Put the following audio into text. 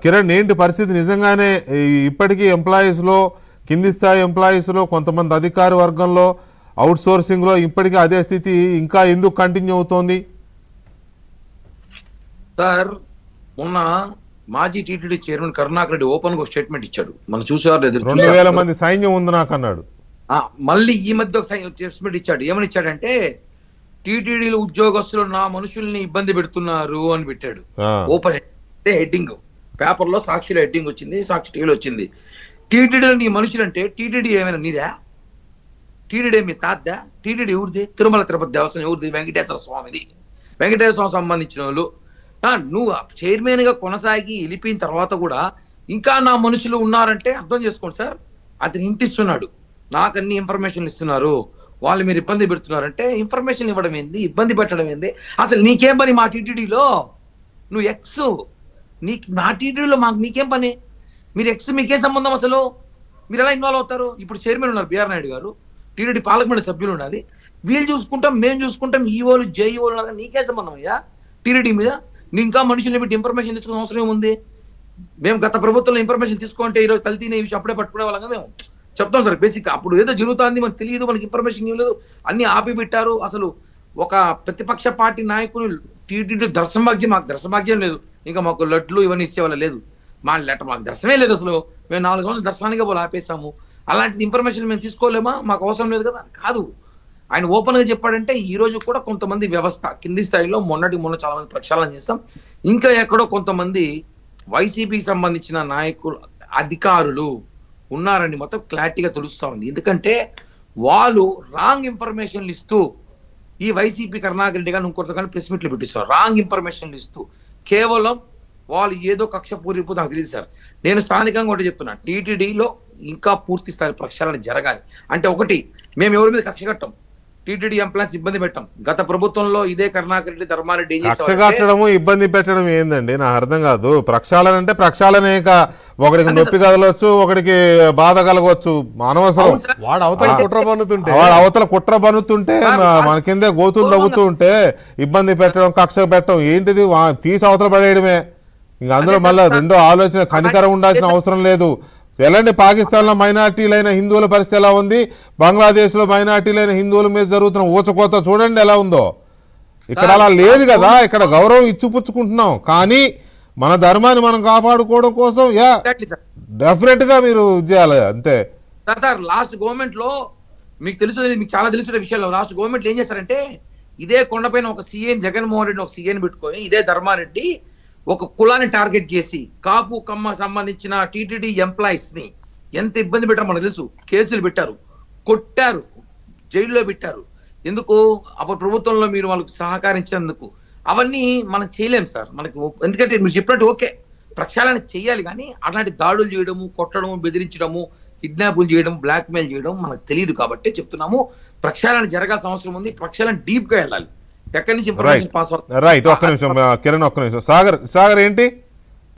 కిరణ్, ఏంటి పరిస్థితి నిజంగానే ఇప్పటికీ ఎంప్లాయీస్లో, కింది స్థాయి ఎంప్లాయీస్లో, కొంతమంది అధికార వర్గంలో, అవుట్ సోర్సింగ్లో ఇప్పటికీ అదే స్థితి ఇంకా ఎందుకు కంటిన్యూ అవుతోంది? సార్, మొన్న మాజీ TTD chairman Karunakar Reddy open గా స్టేట్మెంట్ ఇచ్చాడు. మనం చూసేవారు 2000 మంది సైన్యం ఉంది నాకు అన్నాడు. మళ్ళీ ఈ మధ్య ఒక స్టేట్మెంట్ ఇచ్చాడు. ఏమని ఇచ్చాడంటే, టీటీడీలో ఉద్యోగస్తులు నా మనుషుల్ని ఇబ్బంది పెడుతున్నారు అని పెట్టాడు. ఓపెన్ హెడ్డింగ్ పేపర్లో, సాక్షిలో హెడ్డింగ్ వచ్చింది, సాక్షి టీవీలో వచ్చింది. టీటీడీలో నీ మనుషులు అంటే టీటీడీ ఏమైనా నీదా? టీటీడీ మీ తాతదా? టీటీడీ ఎవరిది? తిరుమల తిరుపతి దేవస్థానం ఎవరిది? వెంకటేశ్వర స్వామిది. వెంకటేశ్వర స్వామి సంబంధించిన వాళ్ళు. నువ్వు చైర్మన్ గా కొనసాగి వెళ్ళిపోయిన తర్వాత కూడా ఇంకా నా మనుషులు ఉన్నారంటే అర్థం చేసుకోండి సార్. అతను ఇంటిస్తున్నాడు, నాకు అన్ని ఇన్ఫర్మేషన్లు ఇస్తున్నారు, వాళ్ళు మీరు ఇబ్బంది పెడుతున్నారంటే ఇన్ఫర్మేషన్ ఇవ్వడం ఏంది, ఇబ్బంది పెట్టడం ఏంది? అసలు నీకేం పని మా టీటీడీలో? నువ్వు ఎక్స్, మా టీటీడీలో నీకేం పని? మీరు ఎక్స్, మీకే సంబంధం? అసలు మీరు ఎలా ఇన్వాల్వ్ అవుతారు? ఇప్పుడు చైర్మన్ ఉన్నారు బిఆర్ నాయుడు గారు, టీటీడీ పార్లమెంట్ సభ్యులు ఉన్నది, వీళ్ళు చూసుకుంటాం, మేము చూసుకుంటాం, ఈఓలు జేఈఓలు ఉన్నారు, నీకే సంబంధం అయ్యా టీటీడీ మీద? నీ ఇంకా మనుషుల్ని పెట్టి ఇన్ఫర్మేషన్ తీసుకునే అవసరం ఏముంది? మేము గత ప్రభుత్వంలో ఇన్ఫర్మేషన్ తీసుకుంటే ఈరోజు కల్తీనే విషయం అప్పుడే పట్టుకునే వాళ్ళంగా మేము చెప్తాం సార్. బేసిక్ అప్పుడు ఏదో జరుగుతుంది మనకు తెలియదు, మనకి ఇన్ఫర్మేషన్ ఇవ్వలేదు, అన్ని ఆపి పెట్టారు. అసలు ఒక ప్రతిపక్ష పార్టీ నాయకులు టీటీడీ దర్శనభాగ్యం, మాకు దర్శనభాగ్యం లేదు, ఇంకా మాకు లడ్లు ఇవన్నీ ఇచ్చేవాళ్ళు లేదు, మాకు దర్శనమే లేదు. అసలు మేము 4 సంవత్సరాలు దర్శనానికి పోలు ఆపేసాము. అలాంటి ఇన్ఫర్మేషన్ మేము తీసుకోలేమా? మాకు అవసరం లేదు కదా? కాదు, ఆయన ఓపెన్ గా చెప్పాడంటే ఈ రోజు కూడా కొంతమంది వ్యవస్థ కింది స్థాయిలో మొన్న చాలా మంది ప్రక్షాళన చేస్తాం. ఇంకా ఎక్కడో కొంతమంది వైసీపీకి సంబంధించిన నాయకులు, అధికారులు ఉన్నారని మొత్తం క్లారిటీగా తెలుస్తా ఉంది. ఎందుకంటే వాళ్ళు రాంగ్ ఇన్ఫర్మేషన్లు ఇస్తూ, ఈ వైసీపీ కరుణాకర్ రెడ్డి గారు ఇంకొకటి కానీ ప్రెస్ మీట్లు పెట్టిస్తారు, రాంగ్ ఇన్ఫర్మేషన్లు ఇస్తూ కేవలం వాళ్ళు ఏదో కక్ష పూరిపు నాకు తెలియదు సార్. నేను స్థానికంగా ఒకటి చెప్తున్నా, టీటీడీలో ఇంకా పూర్తి స్థాయి ప్రక్షాళన జరగాలి. అంటే ఒకటి, మేము ఎవరి మీద కక్ష కట్టం, టీటీడీ ఎంప్లాయీస్ ఇబ్బంది పెట్టాం. గత ప్రభుత్వంలో ఇదే కరుణాకర్ రెడ్డి, ధర్మారెడ్డి కక్ష కట్టడము, ఇబ్బంది పెట్టడం ఏందండి? నాకు అర్థం కాదు. ప్రక్షాళన అంటే ప్రక్షాళనే, ఒకడికి నొప్పి కదలవచ్చు, ఒకడికి బాధ కలగవచ్చు, అనవసరం. వాడు అవతల కుట్ర బన్నుతుంటే మన కిందే గోతులు తవ్వుతూ ఉంటే ఇబ్బంది పెట్టడం, కక్ష పెట్టడం ఏంటిది? తీసి అవతల పడేయడమే. ఇంక అందులో మళ్ళీ రెండో ఆలోచన, కనికరం ఉండాల్సిన అవసరం లేదు. ఎలాంటి పాకిస్తాన్లో మైనార్టీలైన హిందువుల పరిస్థితి ఎలా ఉంది, బంగ్లాదేశ్లో మైనార్టీలైన హిందువుల మీద జరుగుతున్న ఊచకోత చూడండి ఎలా ఉందో. ఇక్కడ అలా లేదు కదా. ఇక్కడ గౌరవం ఇచ్చిపుచ్చుకుంటున్నాం, కానీ మన ధర్మాన్ని మనం కాపాడుకోవడం కోసం డెఫినెట్ గా మీరు చేయాలి అంతే సార్. లాస్ట్ గవర్నమెంట్ లో మీకు చాలా తెలుసు విషయాల్లో, లాస్ట్ గవర్నమెంట్ ఏం చేశారంటే, ఇదే కొండపైన ఒక సీఎం జగన్మోహన్ రెడ్డి ఒక సీఎం పెట్టుకొని, ఇదే ధర్మారెడ్డి ఒక కులాన్ని టార్గెట్ చేసి కాపు కమ్మ సంబంధించిన టీటీడీ ఎంప్లాయీస్ ని ఎంత ఇబ్బంది పెట్టారో మనకు తెలుసు. కేసులు పెట్టారు, కొట్టారు, జైల్లో పెట్టారు. ఎందుకు? అప్పుడు ప్రభుత్వంలో మీరు వాళ్ళకు సహకరించినందుకు. అవన్నీ మనం చేయలేం సార్ మనకు. ఎందుకంటే మీరు చెప్పినట్టు ఓకే, ప్రక్షాళన చేయాలి, కానీ అలాంటి దాడులు చేయడము, కొట్టడము, బెదిరించడము, కిడ్నాపులు చేయడం, బ్లాక్మెయిల్ చేయడం మనకు తెలియదు. కాబట్టి చెప్తున్నాము, ప్రక్షాళన జరగాల్సిన అవసరం ఉంది. ప్రక్షాళన డీప్ గా వెళ్ళాలి. ఎక్కడి నుంచి ఇన్ఫర్మేషన్ పాస్ అవుతుంది. రైట్, ఒక్క నిమిషం కిరణ్, ఒక్క నిమిషం. సాగర్ ఏంటి?